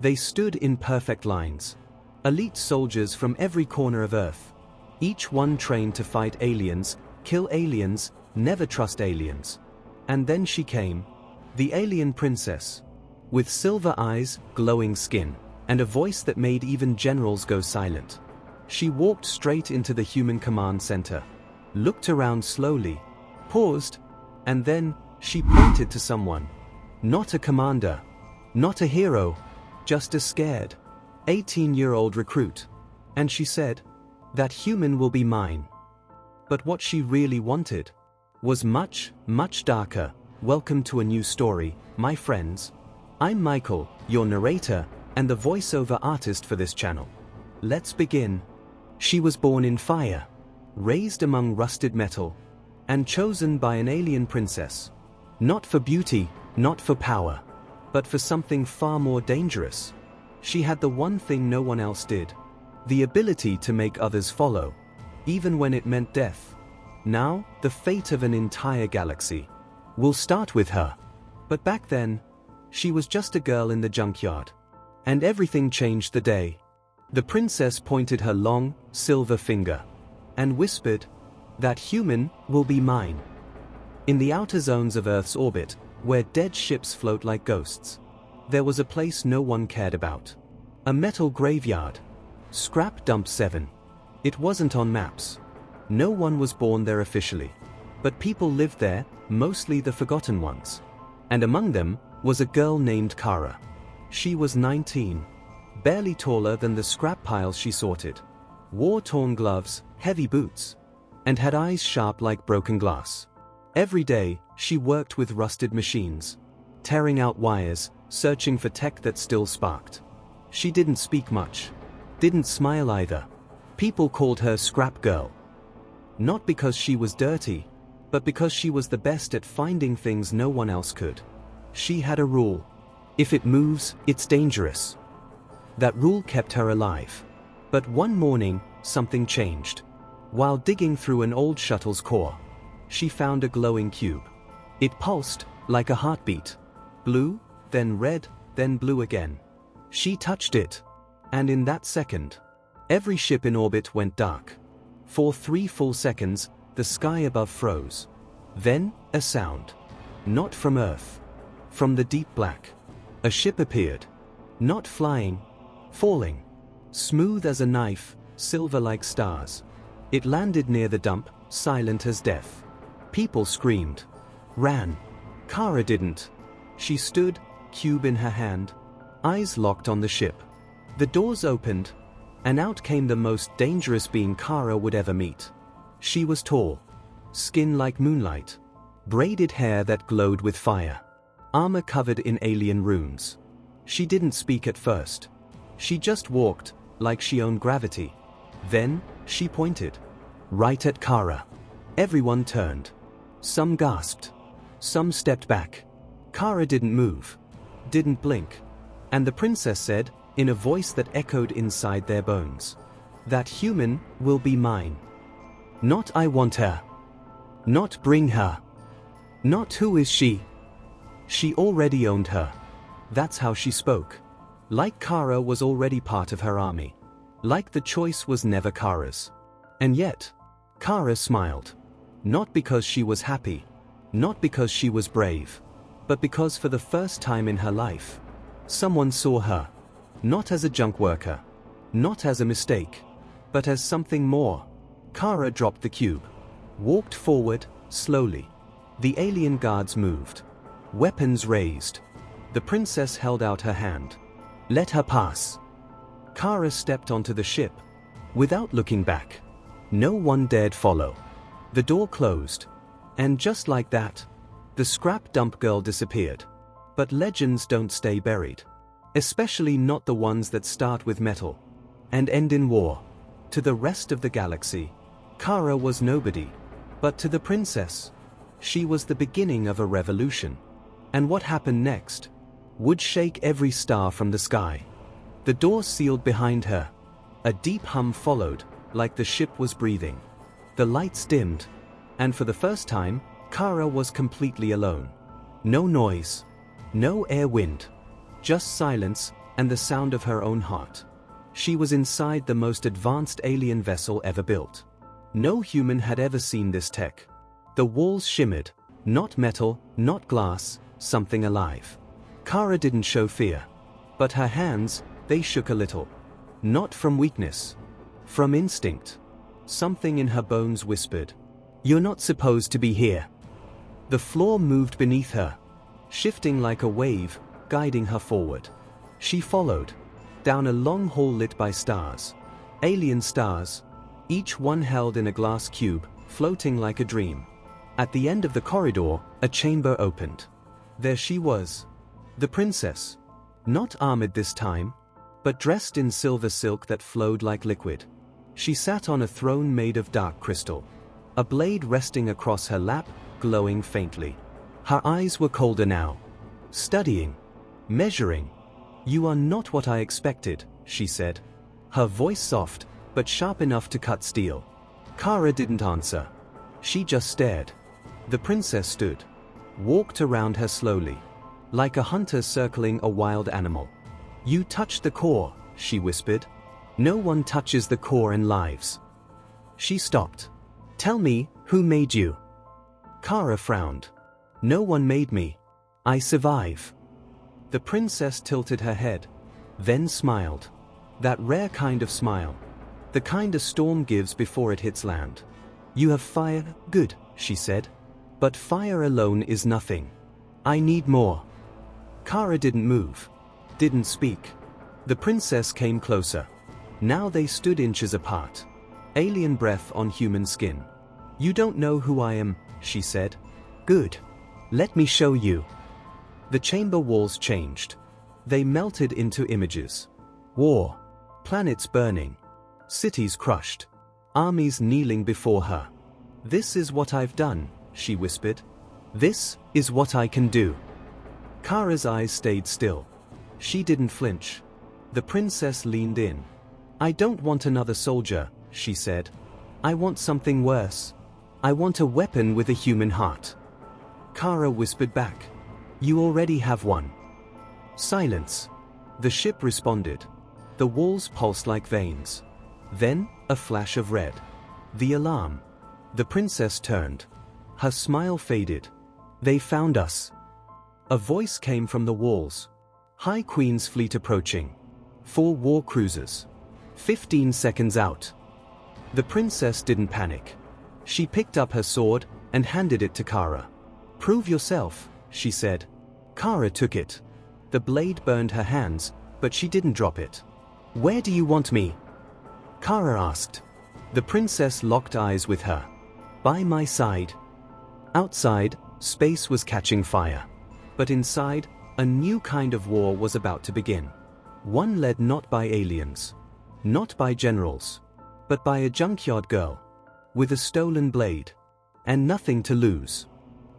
They stood in perfect lines. Elite soldiers from every corner of Earth. Each one trained to fight aliens, kill aliens, never trust aliens. And then she came. The alien princess. With silver eyes, glowing skin, and a voice that made even generals go silent. She walked straight into the human command center. Looked around slowly. Paused. And then, she pointed to someone. Not a commander. Not a hero. Just a scared 18-year-old recruit. And she said, "That human will be mine." But what she really wanted was much, much darker. Welcome to a new story, my friends. I'm Michael, your narrator, and the voiceover artist for this channel. Let's begin. She was born in fire, raised among rusted metal, and chosen by an alien princess. Not for beauty, not for power, but for something far more dangerous. She had the one thing no one else did. The ability to make others follow, even when it meant death. Now, the fate of an entire galaxy. We'll start with her. But back then, she was just a girl in the junkyard. And everything changed the day. The princess pointed her long, silver finger and whispered, "That human will be mine." In the outer zones of Earth's orbit, where dead ships float like ghosts, there was a place no one cared about. A metal graveyard. Scrap Dump 7. It wasn't on maps. No one was born there officially. But people lived there, mostly the forgotten ones. And among them was a girl named Kara. She was 19. Barely taller than the scrap piles she sorted. Wore torn gloves, heavy boots, and had eyes sharp like broken glass. Every day, she worked with rusted machines, tearing out wires, searching for tech that still sparked. She didn't speak much. Didn't smile either. People called her Scrap Girl. Not because she was dirty, but because she was the best at finding things no one else could. She had a rule. If it moves, it's dangerous. That rule kept her alive. But one morning, something changed. While digging through an old shuttle's core, she found a glowing cube. It pulsed like a heartbeat. Blue, then red, then blue again. She touched it. And in that second, every ship in orbit went dark. For 3 full seconds, the sky above froze. Then, a sound. Not from Earth. From the deep black. A ship appeared. Not flying. Falling. Smooth as a knife, silver like stars. It landed near the dump, silent as death. People screamed. Ran. Kara didn't. She stood, cube in her hand. Eyes locked on the ship. The doors opened, and out came the most dangerous being Kara would ever meet. She was tall. Skin like moonlight. Braided hair that glowed with fire. Armor covered in alien runes. She didn't speak at first. She just walked, like she owned gravity. Then, she pointed. Right at Kara. Everyone turned. Some gasped. Some stepped back. Kara didn't move. Didn't blink. And the princess said, in a voice that echoed inside their bones, "That human will be mine. Not I want her. Not bring her. Not who is she." She already owned her. That's how she spoke. Like Kara was already part of her army. Like the choice was never Kara's. And yet, Kara smiled. Not because she was happy. Not because she was brave. But because for the first time in her life, someone saw her. Not as a junk worker. Not as a mistake. But as something more. Kara dropped the cube. Walked forward, slowly. The alien guards moved. Weapons raised. The princess held out her hand. Let her pass. Kara stepped onto the ship. Without looking back. No one dared follow. The door closed. And just like that, the scrap dump girl disappeared. But legends don't stay buried. Especially not the ones that start with metal and end in war. To the rest of the galaxy, Kara was nobody. But to the princess, she was the beginning of a revolution. And what happened next would shake every star from the sky. The door sealed behind her. A deep hum followed, like the ship was breathing. The lights dimmed. And for the first time, Kara was completely alone. No noise. No air wind. Just silence, and the sound of her own heart. She was inside the most advanced alien vessel ever built. No human had ever seen this tech. The walls shimmered, not metal, not glass, something alive. Kara didn't show fear. But her hands, they shook a little. Not from weakness. From instinct. Something in her bones whispered, "You're not supposed to be here." The floor moved beneath her, shifting like a wave, guiding her forward. She followed, down a long hall lit by stars. Alien stars, each one held in a glass cube, floating like a dream. At the end of the corridor, a chamber opened. There she was. The princess. Not armored this time, but dressed in silver silk that flowed like liquid. She sat on a throne made of dark crystal. A blade resting across her lap, glowing faintly. Her eyes were colder now. Studying. Measuring. "You are not what I expected," she said. Her voice soft, but sharp enough to cut steel. Kara didn't answer. She just stared. The princess stood. Walked around her slowly. Like a hunter circling a wild animal. "You touched the core," she whispered. "No one touches the core and lives." She stopped. "Tell me, who made you?" Kara frowned. "No one made me. I survive." The princess tilted her head, then smiled. That rare kind of smile. The kind a storm gives before it hits land. "You have fire, good," she said. "But fire alone is nothing. I need more." Kara didn't move. Didn't speak. The princess came closer. Now they stood inches apart. Alien breath on human skin. "You don't know who I am," she said. "Good. Let me show you." The chamber walls changed. They melted into images. War. Planets burning. Cities crushed. Armies kneeling before her. "This is what I've done," she whispered. "This is what I can do." Kara's eyes stayed still. She didn't flinch. The princess leaned in. "I don't want another soldier," she said. "I want something worse. I want a weapon with a human heart." Kara whispered back. "You already have one." Silence. The ship responded. The walls pulsed like veins. Then, a flash of red. The alarm. The princess turned. Her smile faded. "They found us." A voice came from the walls. "High Queen's fleet approaching. 4 war cruisers. 15 seconds out." The princess didn't panic. She picked up her sword and handed it to Kara. "Prove yourself," she said. Kara took it. The blade burned her hands, but she didn't drop it. "Where do you want me?" Kara asked. The princess locked eyes with her. "By my side." Outside, space was catching fire. But inside, a new kind of war was about to begin. One led not by aliens. Not by generals. But by a junkyard girl. With a stolen blade. And nothing to lose.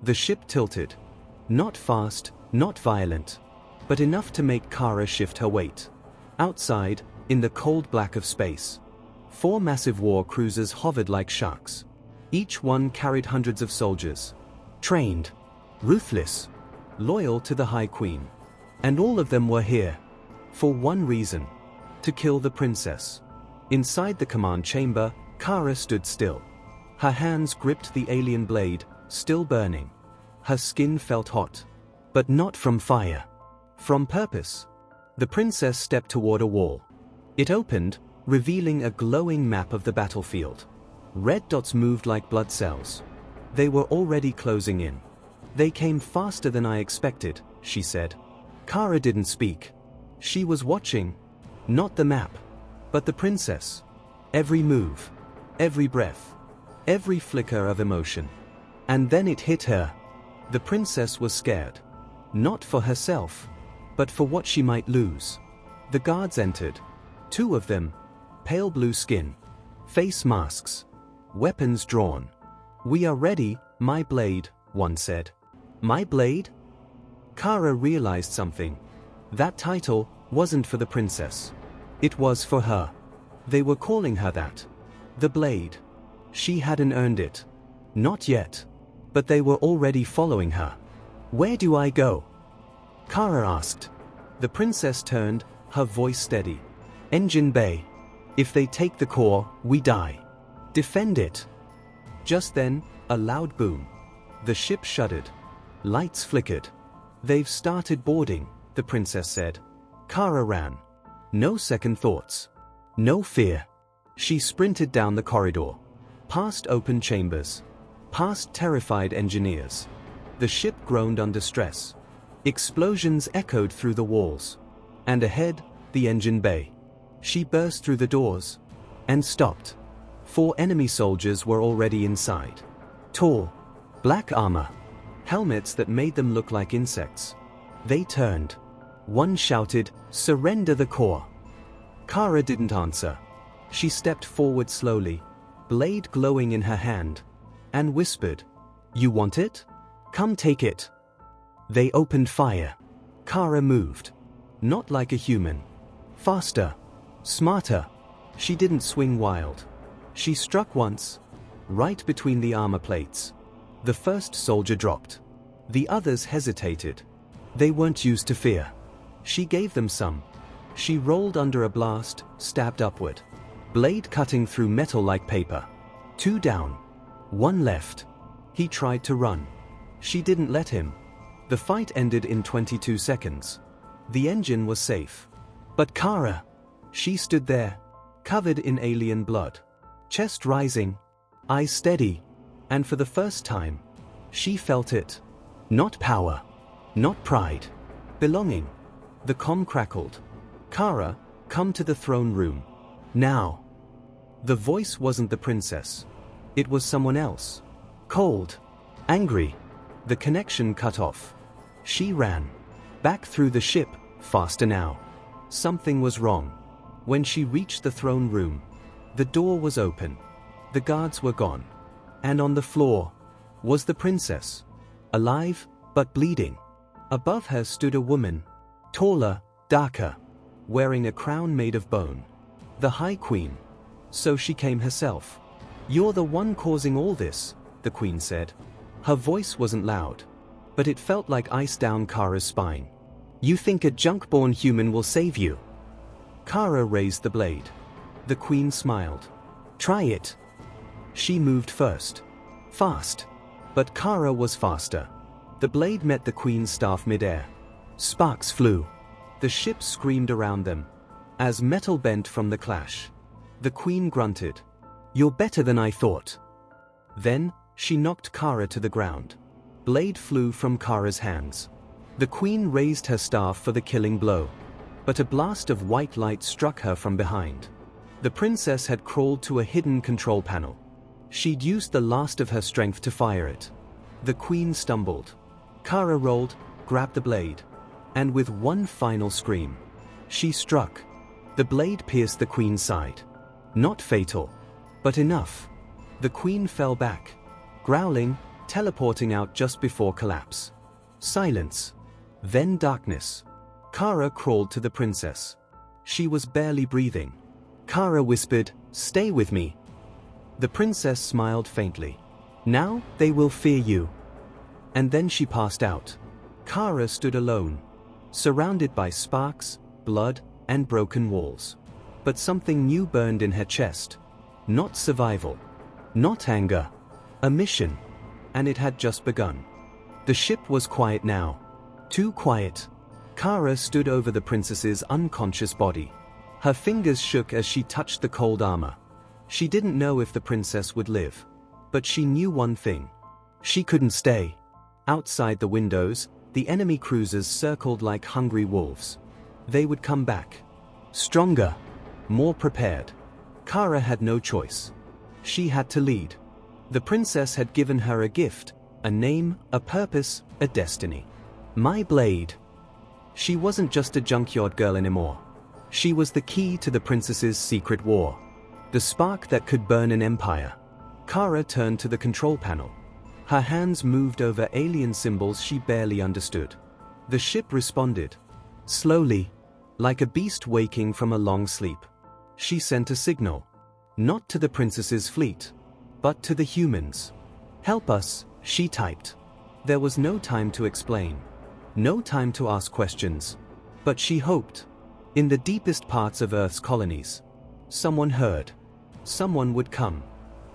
The ship tilted. Not fast, not violent. But enough to make Kara shift her weight. Outside, in the cold black of space, 4 massive war cruisers hovered like sharks. Each one carried hundreds of soldiers. Trained. Ruthless. Loyal to the High Queen. And all of them were here. For one reason. To kill the princess. Inside the command chamber, Kara stood still. Her hands gripped the alien blade, still burning. Her skin felt hot. But not from fire. From purpose. The princess stepped toward a wall. It opened, revealing a glowing map of the battlefield. Red dots moved like blood cells. They were already closing in. "They came faster than I expected," she said. Kara didn't speak. She was watching. Not the map. But the princess. Every move. Every breath. Every flicker of emotion. And then it hit her. The princess was scared. Not for herself. But for what she might lose. The guards entered. 2 of them. Pale blue skin. Face masks. Weapons drawn. "We are ready, my blade," one said. My blade? Kara realized something. That title wasn't for the princess. It was for her. They were calling her that. The blade. She hadn't earned it. Not yet. But they were already following her. "Where do I go?" Kara asked. The princess turned, her voice steady. "Engine bay. If they take the core, we die. Defend it." Just then, a loud boom. The ship shuddered. Lights flickered. "They've started boarding," the princess said. Kara ran. No second thoughts. No fear. She sprinted down the corridor. Past open chambers. Past terrified engineers. The ship groaned under stress. Explosions echoed through the walls. And ahead, the engine bay. She burst through the doors. And stopped. 4 enemy soldiers were already inside. Tall. Black armor. Helmets that made them look like insects. They turned. One shouted, "Surrender the core." Kara didn't answer. She stepped forward slowly, blade glowing in her hand, and whispered, "You want it? Come take it." They opened fire. Kara moved. Not like a human. Faster. Smarter. She didn't swing wild. She struck once, right between the armor plates. The first soldier dropped. The others hesitated. They weren't used to fear. She gave them some. She rolled under a blast, stabbed upward. Blade cutting through metal like paper. 2 down. 1 left. He tried to run. She didn't let him. The fight ended in 22 seconds. The engine was safe. But Kara, she stood there, covered in alien blood. Chest rising, eyes steady, and for the first time, she felt it. Not power. Not pride. Belonging. The comm crackled. "Kara, come to the throne room. Now." The voice wasn't the princess. It was someone else. Cold. Angry. The connection cut off. She ran. Back through the ship, faster now. Something was wrong. When she reached the throne room, the door was open. The guards were gone. And on the floor was the princess. Alive, but bleeding. Above her stood a woman. Taller, darker. Wearing a crown made of bone. The High Queen. So she came herself. "You're the one causing all this," the Queen said. Her voice wasn't loud, but it felt like ice down Kara's spine. "You think a junk-born human will save you?" Kara raised the blade. The Queen smiled. "Try it." She moved first. Fast. But Kara was faster. The blade met the Queen's staff midair. Sparks flew. The ship screamed around them, as metal bent from the clash. The Queen grunted. "You're better than I thought." Then, she knocked Kara to the ground. Blade flew from Kara's hands. The Queen raised her staff for the killing blow. But a blast of white light struck her from behind. The princess had crawled to a hidden control panel. She'd used the last of her strength to fire it. The Queen stumbled. Kara rolled, grabbed the blade. And with one final scream, she struck. The blade pierced the Queen's side. Not fatal, but enough. The Queen fell back, growling, teleporting out just before collapse. Silence. Then darkness. Kara crawled to the princess. She was barely breathing. Kara whispered, "Stay with me." The princess smiled faintly. "Now, they will fear you." And then she passed out. Kara stood alone, surrounded by sparks, blood, and broken walls. But something new burned in her chest. Not survival. Not anger. A mission. And it had just begun. The ship was quiet now. Too quiet. Kara stood over the princess's unconscious body. Her fingers shook as she touched the cold armor. She didn't know if the princess would live. But she knew one thing. She couldn't stay. Outside the windows, the enemy cruisers circled like hungry wolves. They would come back. Stronger. More prepared. Kara had no choice. She had to lead. The princess had given her a gift, a name, a purpose, a destiny. My blade. She wasn't just a junkyard girl anymore. She was the key to the princess's secret war. The spark that could burn an empire. Kara turned to the control panel. Her hands moved over alien symbols she barely understood. The ship responded. Slowly, like a beast waking from a long sleep. She sent a signal. Not to the princess's fleet, but to the humans. "Help us," she typed. There was no time to explain. No time to ask questions. But she hoped. In the deepest parts of Earth's colonies. Someone heard. Someone would come.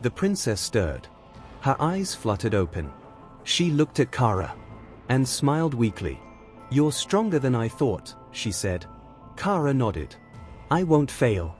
The princess stirred. Her eyes fluttered open. She looked at Kara. And smiled weakly. "You're stronger than I thought," she said. Kara nodded. "I won't fail."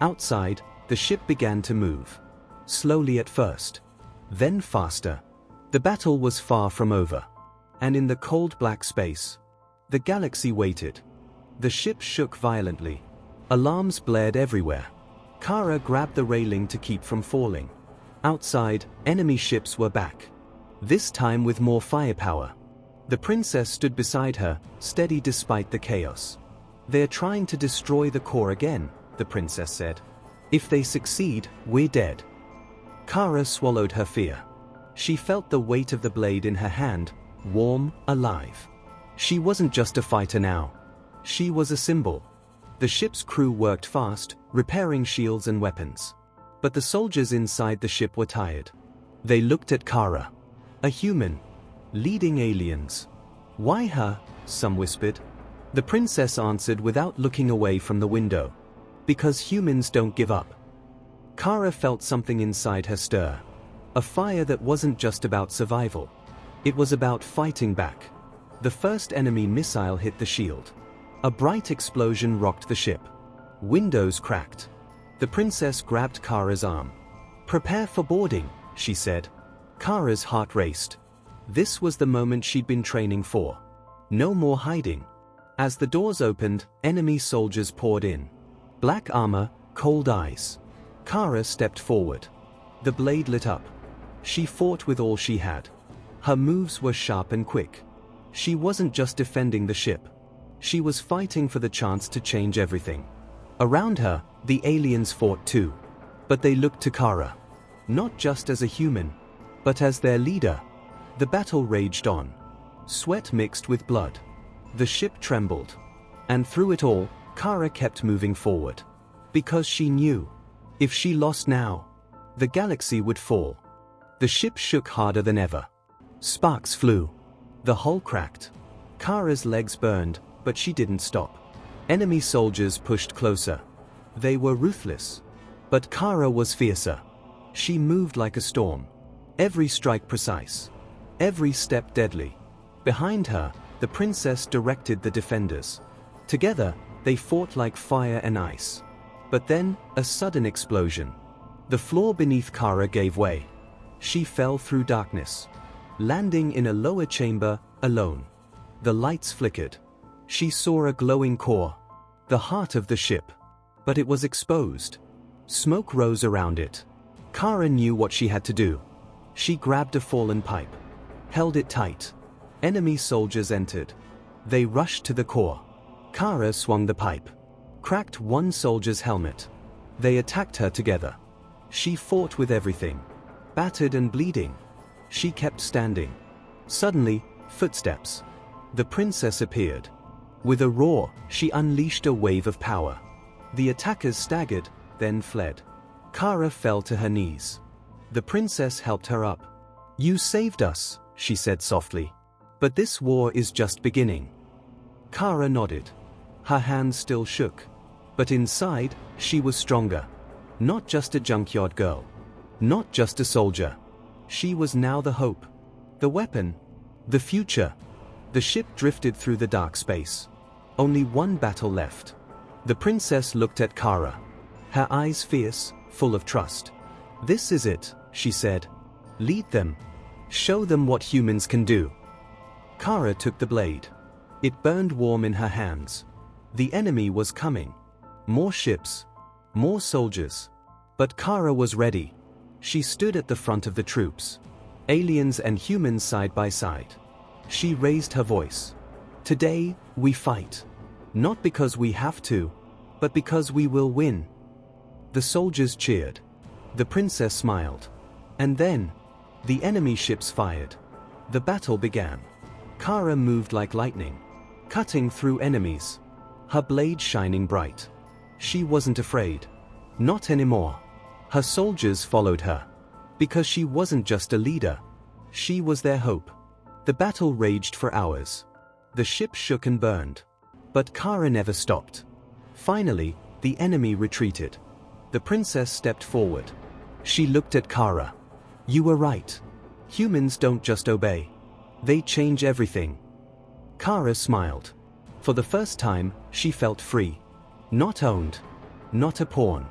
Outside, the ship began to move. Slowly at first. Then faster. The battle was far from over. And in the cold black space, the galaxy waited. The ship shook violently. Alarms blared everywhere. Kara grabbed the railing to keep from falling. Outside, enemy ships were back. This time with more firepower. The princess stood beside her, steady despite the chaos. "They're trying to destroy the core again," the princess said. "If they succeed, we're dead." Kara swallowed her fear. She felt the weight of the blade in her hand, warm, alive. She wasn't just a fighter now. She was a symbol. The ship's crew worked fast, repairing shields and weapons. But the soldiers inside the ship were tired. They looked at Kara. A human. Leading aliens. "Why her?" some whispered. The princess answered without looking away from the window. "Because humans don't give up." Kara felt something inside her stir. A fire that wasn't just about survival. It was about fighting back. The first enemy missile hit the shield. A bright explosion rocked the ship. Windows cracked. The princess grabbed Kara's arm. "Prepare for boarding," she said. Kara's heart raced. This was the moment she'd been training for. No more hiding. As the doors opened, enemy soldiers poured in. Black armor, cold eyes. Kara stepped forward. The blade lit up. She fought with all she had. Her moves were sharp and quick. She wasn't just defending the ship. She was fighting for the chance to change everything. Around her, the aliens fought too. But they looked to Kara. Not just as a human, but as their leader. The battle raged on. Sweat mixed with blood. The ship trembled. And through it all, Kara kept moving forward. Because she knew. If she lost now, the galaxy would fall. The ship shook harder than ever. Sparks flew. The hull cracked. Kara's legs burned, but she didn't stop. Enemy soldiers pushed closer. They were ruthless. But Kara was fiercer. She moved like a storm. Every strike precise. Every step deadly. Behind her, the princess directed the defenders. Together, they fought like fire and ice. But then, a sudden explosion. The floor beneath Kara gave way. She fell through darkness. Landing in a lower chamber, alone. The lights flickered. She saw a glowing core. The heart of the ship. But it was exposed. Smoke rose around it. Kara knew what she had to do. She grabbed a fallen pipe. Held it tight. Enemy soldiers entered. They rushed to the core. Kara swung the pipe. Cracked one soldier's helmet. They attacked her together. She fought with everything. Battered and bleeding. She kept standing. Suddenly, footsteps. The princess appeared. With a roar, she unleashed a wave of power. The attackers staggered, then fled. Kara fell to her knees. The princess helped her up. "You saved us," she said softly. "But this war is just beginning." Kara nodded. Her hands still shook. But inside, she was stronger. Not just a junkyard girl. Not just a soldier. She was now the hope. The weapon. The future. The ship drifted through the dark space. Only one battle left. The princess looked at Kara. Her eyes fierce, full of trust. "This is it," she said. "Lead them. Show them what humans can do." Kara took the blade. It burned warm in her hands. The enemy was coming. More ships. More soldiers. But Kara was ready. She stood at the front of the troops. Aliens and humans side by side. She raised her voice. "Today, we fight. Not because we have to, but because we will win." The soldiers cheered. The princess smiled. And then, the enemy ships fired. The battle began. Kara moved like lightning, cutting through enemies. Her blade shining bright. She wasn't afraid. Not anymore. Her soldiers followed her. Because she wasn't just a leader. She was their hope. The battle raged for hours. The ship shook and burned. But Kara never stopped. Finally, the enemy retreated. The princess stepped forward. She looked at Kara. "You were right. Humans don't just obey. They change everything." Kara smiled. For the first time, she felt free. Not owned. Not a pawn.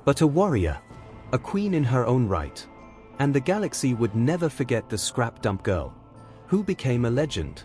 But a warrior. A queen in her own right. And the galaxy would never forget the scrap dump girl, who became a legend.